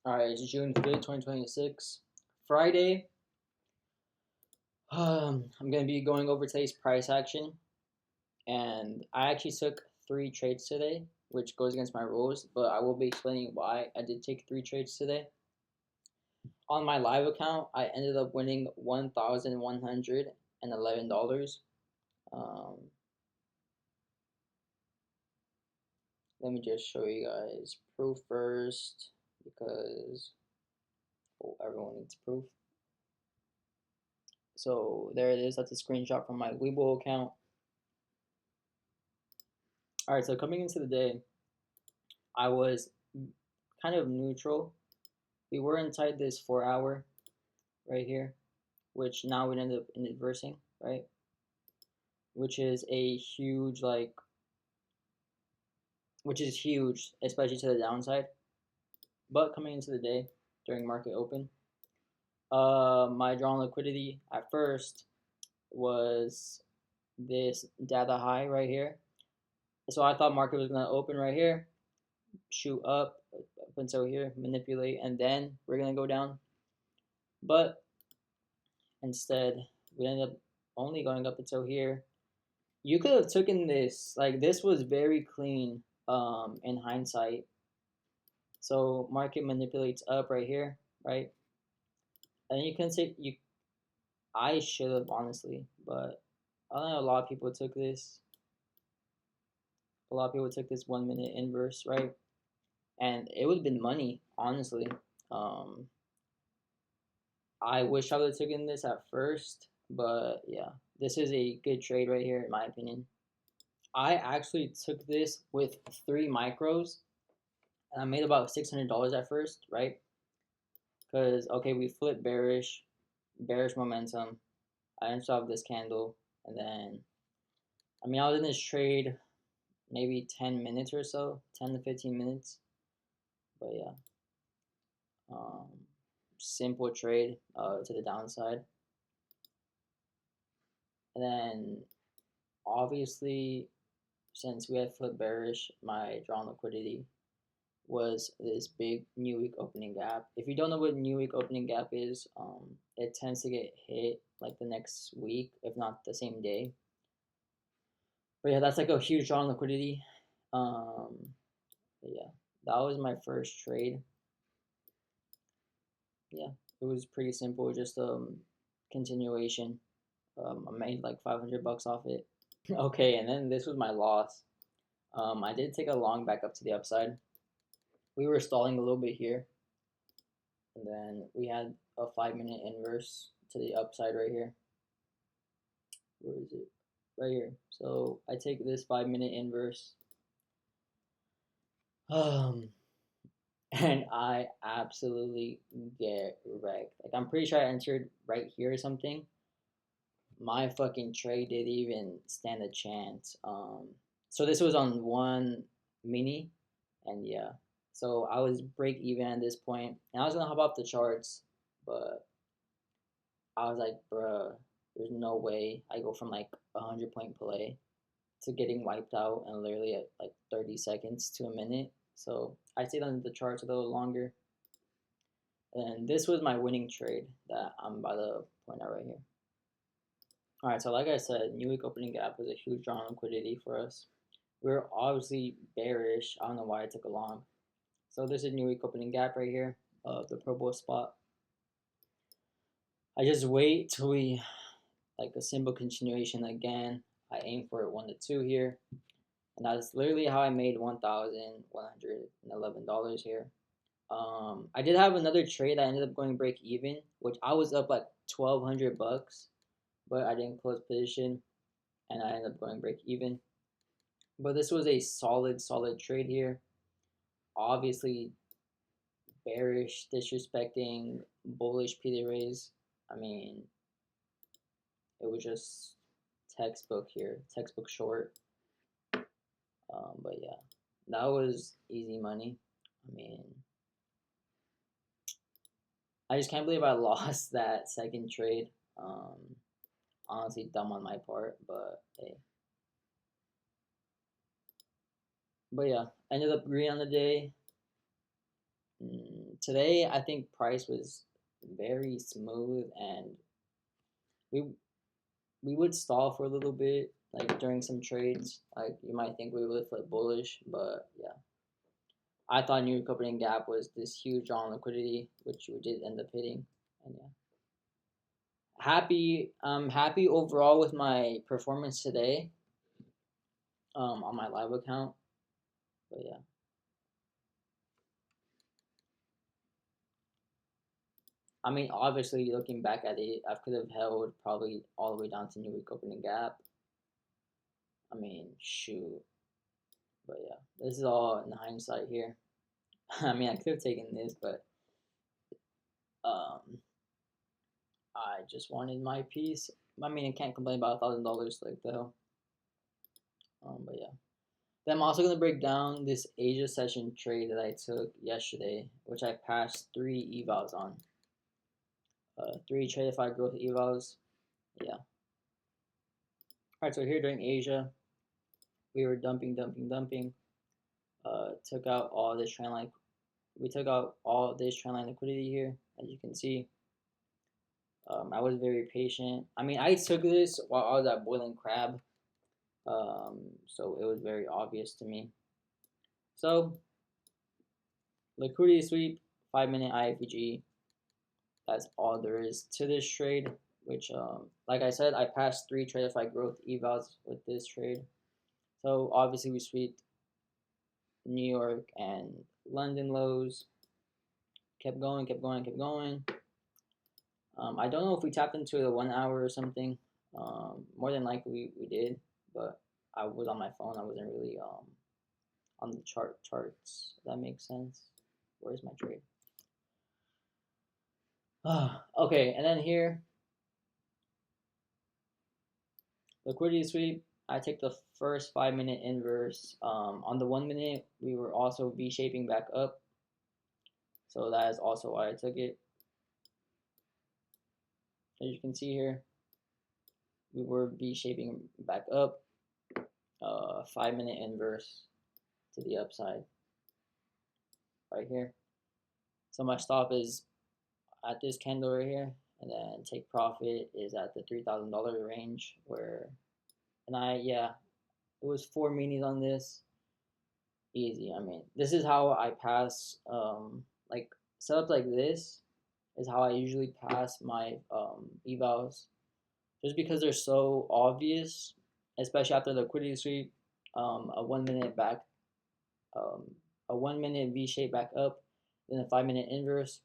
Alright, it's June 5th, 2026. Friday. I'm gonna be going over today's price action, and I actually took three trades today, which goes against my rules, but I will be explaining why I did take three trades today. On my live account, I ended up winning $1,111. Um, Let me just show you guys proof first because everyone needs proof. So there it is. That's a screenshot from my Weibo account. All right, so coming into the day, I was kind of neutral. We were inside this 4 hour right here, which now would end up inversing, right? Which is a huge, which is huge, especially to the downside. But coming into the day during market open, my drawn liquidity at first was this data high right here. So I thought market was gonna open right here, shoot up until here, manipulate, and then we're gonna go down. But instead, we ended up only going up until here. You could have taken this, like this was very clean in hindsight. So market manipulates up right here, right? And you can say I should have honestly, but I don't know, a lot of people took this. A lot of people took this 1 minute inverse, right? And it would have been money, honestly. Um, I wish I would have taken this at first, but yeah, this is a good trade right here, in my opinion. I actually took this with three micros, and I made about $600 at first, right? Because okay, we flipped bearish momentum. I installed this candle, and then I mean I was in this trade maybe 10 minutes or so, 10 to 15 minutes. But yeah, um, simple trade to the downside, and then obviously since we had flipped bearish, my drawn liquidity was this big new week opening gap. If you don't know what new week opening gap is, it tends to get hit like the next week, if not the same day. But yeah, that's like a huge drawn liquidity. Um, but yeah, that was my first trade. Yeah, it was pretty simple, just continuation. I made like 500 bucks off it. Okay, and then this was my loss. I did take a long back up to the upside. We were stalling a little bit here, and then we had a 5 minute inverse to the upside right here. Where is it? Right here. So I take this 5 minute inverse, um, and I absolutely get wrecked. Like I'm pretty sure I entered right here or something. My fucking trade didn't even stand a chance. So this was on one mini, and yeah, so I was break even at this point, and I was gonna hop off the charts, but I was like, bruh, there's no way I go from like 100 point play to getting wiped out in literally at like 30 seconds to a minute. So I stayed on the charts a little longer, and this was my winning trade that I'm about to point out right here. All right, so like I said, new week opening gap was a huge draw on liquidity for us. We were obviously bearish. I don't know why I took a long. So this is new week opening gap right here of the Pro Bowl spot. I just wait till we like a simple continuation again. I aim for it 1 to 2 here, and that's literally how I made $1,111 here. I did have another trade that ended up going break even, which I was up like 1,200 bucks, but I didn't close position, and I ended up going break even. But this was a solid trade here. Obviously, bearish, disrespecting, bullish PD raise. I mean, it was just textbook here, textbook short. But yeah, that was easy money. I mean, I just can't believe I lost that second trade. Um, Honestly, dumb on my part, but hey. But yeah, ended up green on the day. today I think price was very smooth, and we we would stall for a little bit, like during some trades. Like you might think we would flip bullish, but yeah, I thought New York opening gap was this huge draw on liquidity, which we did end up hitting, and yeah, happy. I'm happy overall with my performance today, on my live account. But yeah, I mean, obviously looking back at it, I could have held probably all the way down to New York opening gap. I mean, shoot. But yeah, this is all in hindsight here. I mean, I could have taken this, but um, I just wanted my piece. I mean, I can't complain about $1,000 like though. But yeah, then I'm also gonna break down this Asia session trade that I took yesterday, which I passed 3 evals on. 3 Tradeify growth evals. Yeah. All right. So here during Asia, we were dumping. Took out all this trend line. We took out all this trend line liquidity here, as you can see. I was very patient. I mean, I took this while I was at Boiling Crab, so it was very obvious to me. So, liquidity sweep, 5-minute IFVG. That's all there is to this trade, which, like I said, I passed 3 Tradeify growth evals with this trade. So, obviously, we swept New York and London lows. Kept going. I don't know if we tapped into the 1 hour or something. More than likely we did, but I was on my phone. I wasn't really on the charts. If that makes sense. Where's my trade? Okay, and then here, liquidity sweep. I take the first 5-minute inverse. On the 1 minute, we were also V-shaping back up, so that is also why I took it. As you can see here, we were V-shaping back up. 5-minute inverse to the upside right here. So my stop is at this candle right here, and then take profit is at the $3,000 range where, and yeah, it was 4 minis on this, easy. I mean, this is how I pass, like setup like this is how I usually pass my evals, just because they're so obvious, especially after the liquidity sweep, a 1 minute back, um, a 1 minute V shape back up, then a 5-minute inverse.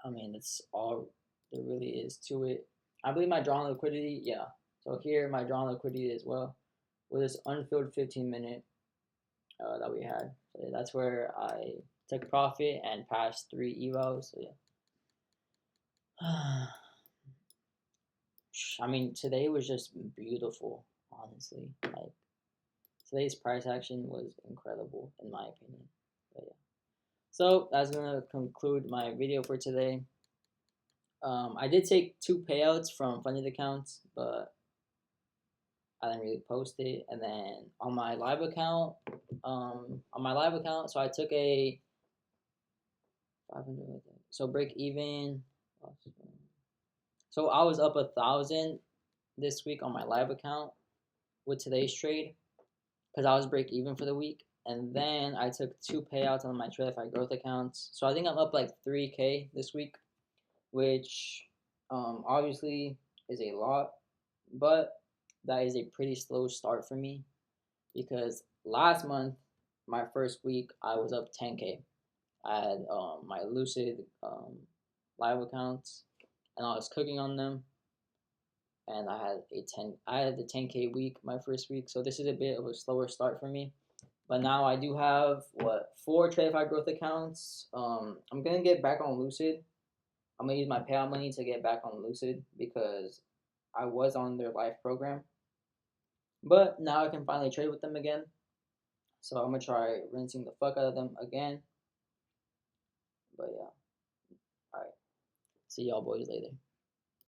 I mean, that's all there really is to it. I believe my drawn liquidity, yeah. So here, my drawn liquidity as well, with this unfilled 15-minute that we had. So yeah, that's where I took profit and passed 3 evals. So yeah. I mean, today was just beautiful, honestly. Like, today's price action was incredible, in my opinion. But yeah. So that's gonna conclude my video for today. I did take 2 payouts from funded accounts, but I didn't really post it. And then on my live account, so I took a 500. So break even. So I was up 1,000 this week on my live account with today's trade because I was break even for the week. And then I took 2 payouts on my Tradeify growth accounts. So I think I'm up like 3K this week, which obviously is a lot, but that is a pretty slow start for me because last month, my first week, I was up 10K. I had my Lucid live accounts, and I was cooking on them, and I had the 10K week my first week, so this is a bit of a slower start for me. But now I do have 4 Tradeify growth accounts. I'm gonna get back on Lucid. I'm gonna use my payout money to get back on Lucid because I was on their live program, but now I can finally trade with them again. So I'm gonna try rinsing the fuck out of them again. But yeah, all right. See y'all boys later.